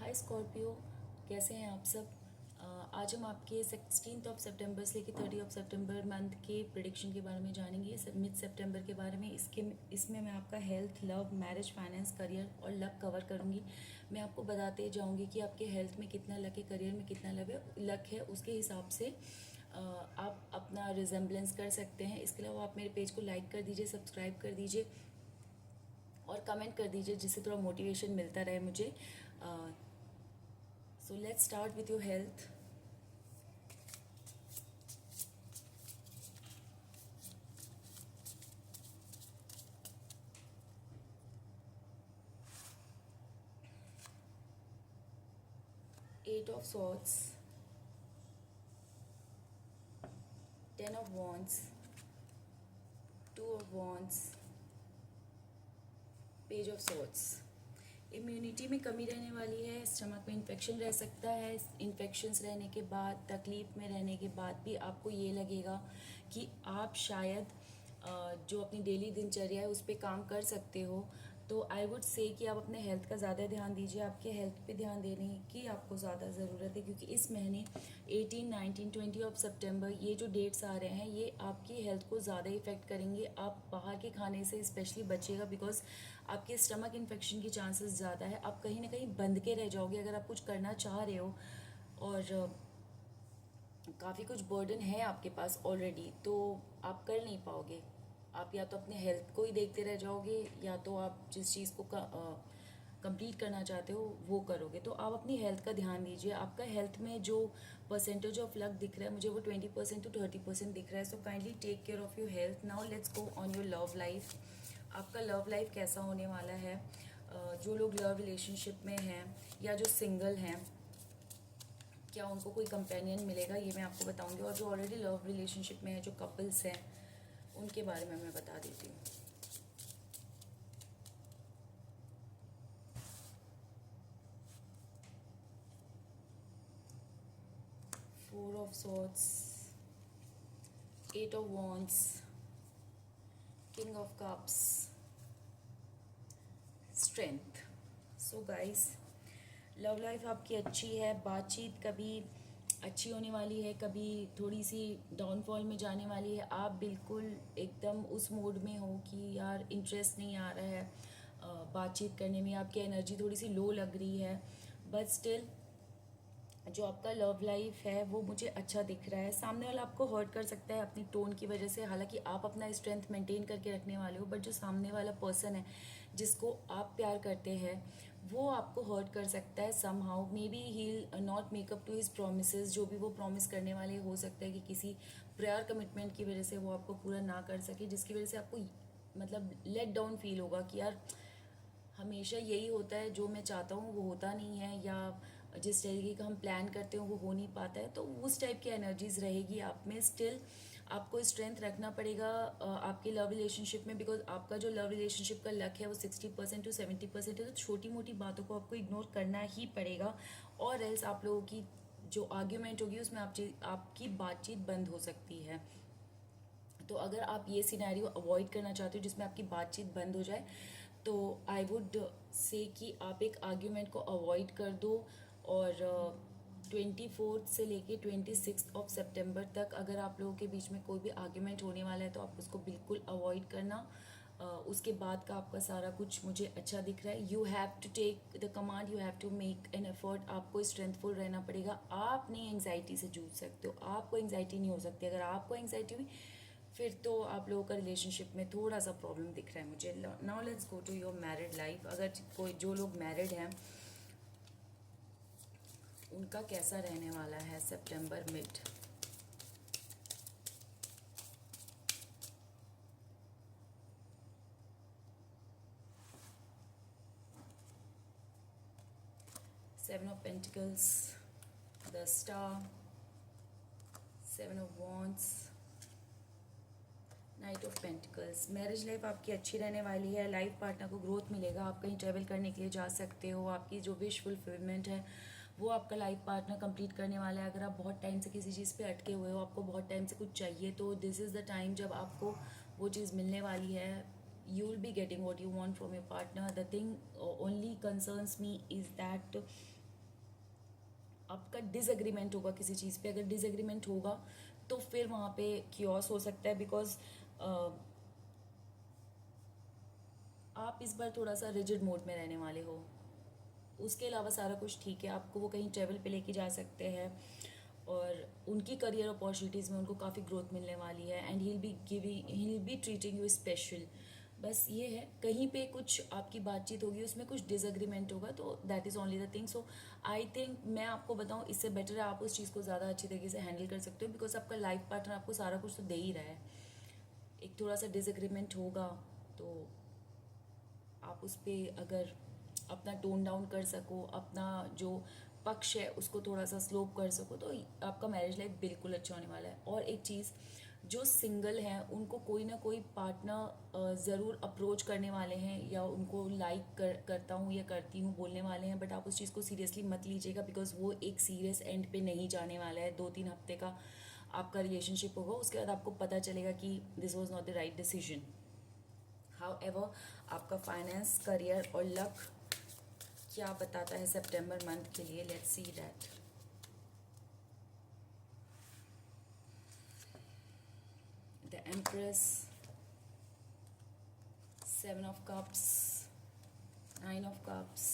हाय Scorpio, कैसे हैं आप सब। आज हम आपके 16 सितंबर से लेकर 30 सितंबर मंथ के प्रिडिक्शन के बारे में जानेंगे। मिड सितंबर के बारे में इसमें मैं आपका health, love, marriage, finance, career और लक कवर करूंगी। मैं आपको बताते जाऊंगी कि आपके हेल्थ में कितना लक है, करियर में कितना लक है, उसके हिसाब से आप अपना रिजेम्बलेंस कर सकते हैं। इसके अलावा आप मेरे पेज को लाइक कर दीजिए, सब्सक्राइब कर दीजिए और कमेंट कर दीजिए, जिससे थोड़ा मोटिवेशन मिलता रहे मुझे। So let's start with your health. Eight of Swords, Ten of Wands, Two of Wands, Page of Swords. Immunity में कमी रहने वाली है, स्टमक में इन्फेक्शन रह सकता है। इन्फेक्शंस रहने के बाद, तकलीफ में रहने के बाद भी आपको ये लगेगा कि आप शायद जो अपनी डेली दिनचर्या है उस पर काम कर सकते हो। तो आई वुड से कि आप अपने हेल्थ का ज़्यादा ध्यान दीजिए। आपके हेल्थ पे ध्यान देने की आपको ज़्यादा ज़रूरत है, क्योंकि इस महीने 18, 19, 20 ऑफ सितंबर ये जो डेट्स आ रहे हैं ये आपकी हेल्थ को ज़्यादा इफेक्ट करेंगे। आप बाहर के खाने से स्पेशली बचिएगा, बिकॉज आपके स्टमक इन्फेक्शन की चांसेस ज़्यादा है। आप कहीं ना कहीं बंद के रह जाओगे अगर आप कुछ करना चाह रहे हो और काफ़ी कुछ बर्डन है आपके पास ऑलरेडी, तो आप कर नहीं पाओगे। आप या तो अपने हेल्थ को ही देखते रह जाओगे, या तो आप जिस चीज़ को कंप्लीट करना चाहते हो वो करोगे। तो आप अपनी हेल्थ का ध्यान दीजिए। आपका हेल्थ में जो परसेंटेज ऑफ लक दिख रहा है मुझे, वो 20% टू 30% दिख रहा है। So kindly take care of your health. Now let's go on your love life. आपका लव लाइफ कैसा होने वाला है। जो लोग लव रिलेशनशिप में हैं या जो सिंगल हैं, क्या उनको कोई कंपेनियन मिलेगा, ये मैं आपको बताऊंगी। और जो ऑलरेडी लव रिलेशनशिप में है, जो कपल्स हैं, उनके बारे में मैं बता देती हूँ। Four of swords, eight of wands, king of cups, strength. So guys, love life आपकी अच्छी है। बातचीत कभी अच्छी होने वाली है, कभी थोड़ी सी डाउनफॉल में जाने वाली है। आप बिल्कुल एकदम उस मोड में हो कि यार इंटरेस्ट नहीं आ रहा है बातचीत करने में, आपकी एनर्जी थोड़ी सी लो लग रही है। बट स्टिल जो आपका लव लाइफ है वो मुझे अच्छा दिख रहा है। सामने वाला आपको हर्ट कर सकता है अपनी टोन की वजह से, हालांकि आप अपना स्ट्रेंथ मेंटेन करके रखने वाले हो, बट जो सामने वाला पर्सन है जिसको आप प्यार करते हैं वो आपको हर्ट कर सकता है somehow. Maybe he not make up to his promises. जो भी वो प्रॉमिस करने वाले, हो सकता है कि किसी प्रायर कमिटमेंट की वजह से वो आपको पूरा ना कर सके, जिसकी वजह से आपको मतलब लेट डाउन फील होगा कि यार हमेशा यही होता है, जो मैं चाहता हूँ वो होता नहीं है, या जिस तरीके का हम प्लान करते हो वो हो नहीं पाता है। तो उस टाइप की एनर्जीज रहेगी आप में। स्टिल आपको स्ट्रेंथ रखना पड़ेगा आपके लव रिलेशनशिप में, बिकॉज आपका जो लव रिलेशनशिप का लक है वो 60% टू 70% है। तो छोटी मोटी बातों को आपको इग्नोर करना ही पड़ेगा, और एल्स आप लोगों की जो आर्ग्यूमेंट होगी उसमें आपकी बातचीत बंद हो सकती है। तो अगर आप ये सिनेरियो अवॉइड करना चाहते हो जिसमें आपकी बातचीत बंद हो जाए, तो आई वुड से कि आप एक आर्ग्यूमेंट को अवॉइड कर दो। और 24 से लेके 26 ऑफ सितंबर तक अगर आप लोगों के बीच में कोई भी आर्ग्यूमेंट होने वाला है तो आप उसको बिल्कुल अवॉइड करना। उसके बाद का आपका सारा कुछ मुझे अच्छा दिख रहा है। You have to take the command, you have to make an effort. आपको स्ट्रेंथफुल रहना पड़ेगा। आप नहीं एंग्जाइटी से जूझ सकते हो, आपको एंग्जाइटी नहीं हो सकती। अगर आपको एंग्जाइटी हुई फिर तो आप लोगों का रिलेशनशिप में थोड़ा सा प्रॉब्लम दिख रहा है मुझे। Now let's go to your married life. अगर कोई जो लोग मैरिड हैं उनका कैसा रहने वाला है सितंबर mid. Seven of pentacles, the star, seven of wands, knight of pentacles. Marriage life आपकी अच्छी रहने वाली है। लाइफ पार्टनर को ग्रोथ मिलेगा। आप कहीं ट्रैवल करने के लिए जा सकते हो। आपकी जो विश फुलफिलमेंट है वो आपका लाइफ पार्टनर कंप्लीट करने वाला है। अगर आप बहुत टाइम से किसी चीज़ पे अटके हुए हो, आपको बहुत टाइम से कुछ चाहिए, तो दिस इज़ द टाइम जब आपको वो चीज़ मिलने वाली है। You will be getting what you want from your partner. The thing only concerns me is that आपका डिसएग्रीमेंट होगा किसी चीज़ पे। अगर डिसएग्रीमेंट होगा तो फिर वहाँ पे क्योस हो सकता है, बिकॉज आप इस बार थोड़ा सा रिजिड मोड में रहने वाले हो। उसके अलावा सारा कुछ ठीक है, आपको वो कहीं ट्रैवल पे लेके जा सकते हैं और उनकी करियर अपॉर्चुनिटीज़ में उनको काफ़ी ग्रोथ मिलने वाली है, and he be treating you special. बस ये है, कहीं पे कुछ आपकी बातचीत होगी, उसमें कुछ डिसएग्रीमेंट होगा, तो that is only the thing. So I think मैं आपको बताऊँ, इससे बेटर है आप उस चीज़ को ज़्यादा अच्छी तरीके से हैंडल कर सकते हो, बिकॉज आपका लाइफ पार्टनर आपको सारा कुछ तो दे ही रहा है। एक थोड़ा सा डिसएग्रीमेंट होगा तो आप उस पर अगर अपना टोन डाउन कर सको, अपना जो पक्ष है उसको थोड़ा सा स्लोप कर सको, तो आपका मैरिज लाइफ बिल्कुल अच्छा होने वाला है। और एक चीज़, जो सिंगल हैं उनको कोई ना कोई पार्टनर ज़रूर अप्रोच करने वाले हैं, या उनको करता हूँ या करती हूँ बोलने वाले हैं, बट आप उस चीज़ को सीरियसली मत लीजिएगा, बिकॉज वो एक सीरियस एंड पे नहीं जाने वाला है। 2-3 हफ्ते का आपका रिलेशनशिप होगा, उसके बाद आपको पता चलेगा कि this was not the right decision. However, आपका फाइनेंस, करियर और लक क्या बताता है सितंबर मंथ के लिए, let's see that. The empress, 7 of cups, 9 of cups,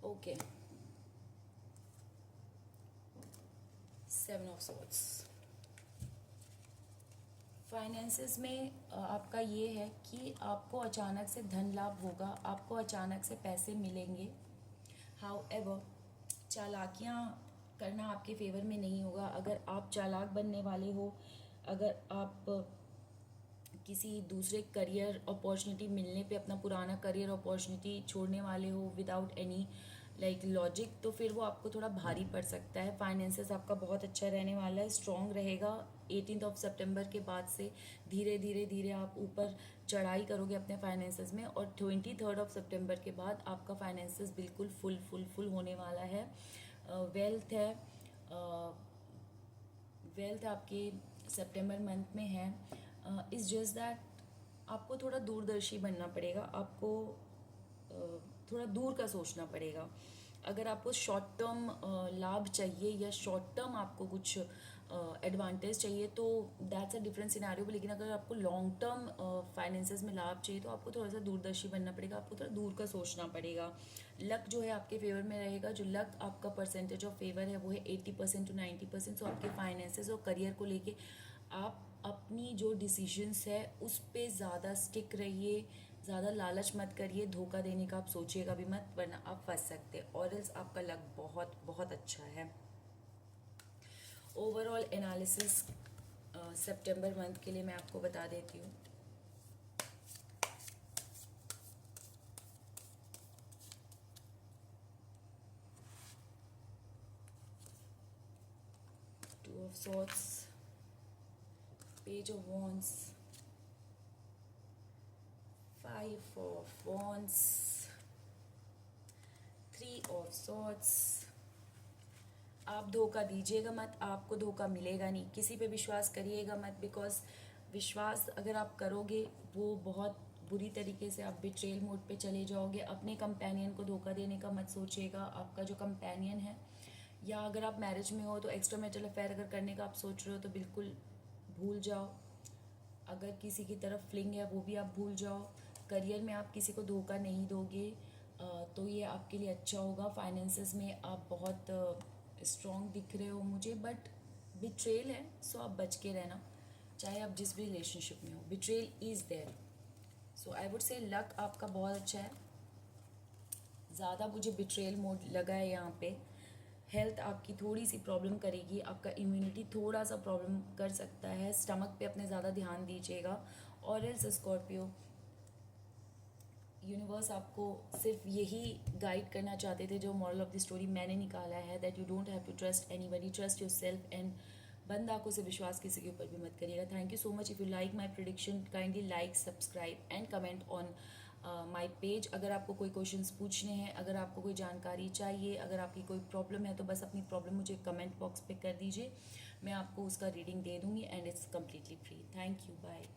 okay, 7 of swords. Finances में आपका ये है कि आपको अचानक से धन लाभ होगा, आपको अचानक से पैसे मिलेंगे। हाउएवर, चालाकियाँ करना आपके फेवर में नहीं होगा। अगर आप चालाक बनने वाले हो, अगर आप किसी दूसरे करियर अपॉर्चुनिटी मिलने पे अपना पुराना करियर अपॉर्चुनिटी छोड़ने वाले हो विदाउट एनी लाइक लॉजिक, तो फिर वो आपको थोड़ा भारी पड़ सकता है। फाइनेंसेस आपका बहुत अच्छा रहने वाला है, स्ट्रॉन्ग रहेगा। 18 ऑफ सितंबर के बाद से धीरे धीरे धीरे आप ऊपर चढ़ाई करोगे अपने फाइनेंसेस में, और 23 ऑफ सितंबर के बाद आपका फाइनेंसेस बिल्कुल फुल होने वाला है। वेल्थ है, वेल्थ आपके सितंबर मंथ में है। इज़ जस्ट दैट आपको थोड़ा दूरदर्शी बनना पड़ेगा, आपको थोड़ा दूर का सोचना पड़ेगा। अगर आपको शॉर्ट टर्म लाभ चाहिए या शॉर्ट टर्म आपको कुछ एडवांटेज चाहिए तो दैट्स अ डिफरेंट सिनेरियो, लेकिन अगर आपको लॉन्ग टर्म फाइनेंसेस में लाभ चाहिए तो आपको थोड़ा सा दूरदर्शी बनना पड़ेगा, आपको थोड़ा दूर का सोचना पड़ेगा। लक जो है आपके फेवर में रहेगा, जो लक आपका परसेंटेज ऑफ फेवर है वो है 80% to 90%। सो आपके फाइनेंसेस और करियर को लेके आप अपनी जो डिसीजंस है उस पर ज़्यादा स्टिक रहिए, ज़्यादा लालच मत करिए, धोखा देने का आप सोचिएगा भी मत, वरना आप फंस सकते हैं। और एल्स आपका लक बहुत बहुत अच्छा है। ओवरऑल एनालिसिस सितंबर मंथ के लिए मैं आपको बता देती हूँ। Two of swords, page of wands, 5 of wands, 3 of swords. आप धोखा दीजिएगा मत, आपको धोखा मिलेगा नहीं। किसी पे विश्वास करिएगा मत, बिकॉज विश्वास अगर आप करोगे वो बहुत बुरी तरीके से आप बिट्रेल मोड पे चले जाओगे। अपने कंपेनियन को धोखा देने का मत सोचिएगा। आपका जो कंपेनियन है, या अगर आप मैरिज में हो तो एक्स्ट्रा मैरिटल अफेयर अगर करने का आप सोच रहे हो तो बिल्कुल भूल जाओ। अगर किसी की तरफ फ्लिंग है वो भी आप भूल जाओ। करियर में आप किसी को धोखा नहीं दोगे, तो ये आपके लिए अच्छा होगा। फाइनेंसेस में आप बहुत स्ट्रॉन्ग दिख रहे हो मुझे, बट बिट्रेल है, सो आप बच के रहना, चाहे आप जिस भी रिलेशनशिप में हो। Betrayal is there, so I would say luck आपका बहुत अच्छा है। ज़्यादा मुझे बिट्रेल मोड लगा है यहाँ पे। हेल्थ आपकी थोड़ी सी प्रॉब्लम करेगी, आपका इम्यूनिटी थोड़ा सा प्रॉब्लम कर सकता है। स्टमक पे अपने ज़्यादा ध्यान दीजिएगा। और एल्स स्कॉर्पियो, यूनिवर्स आपको सिर्फ यही गाइड करना चाहते थे, जो मॉरल ऑफ द स्टोरी मैंने निकाला है, that you don't have to trust anybody, trust yourself. And बंद आंखों से विश्वास किसी के ऊपर भी मत करिएगा। Thank you so much. If you like my prediction, kindly like, subscribe and comment on my page. अगर आपको कोई क्वेश्चंस पूछने हैं, अगर आपको कोई जानकारी चाहिए, अगर आपकी कोई प्रॉब्लम है, तो बस अपनी प्रॉब्लम मुझे कमेंट बॉक्स पे कर दीजिए, मैं आपको उसका रीडिंग दे दूँगी, and it's completely free. Thank you, bye.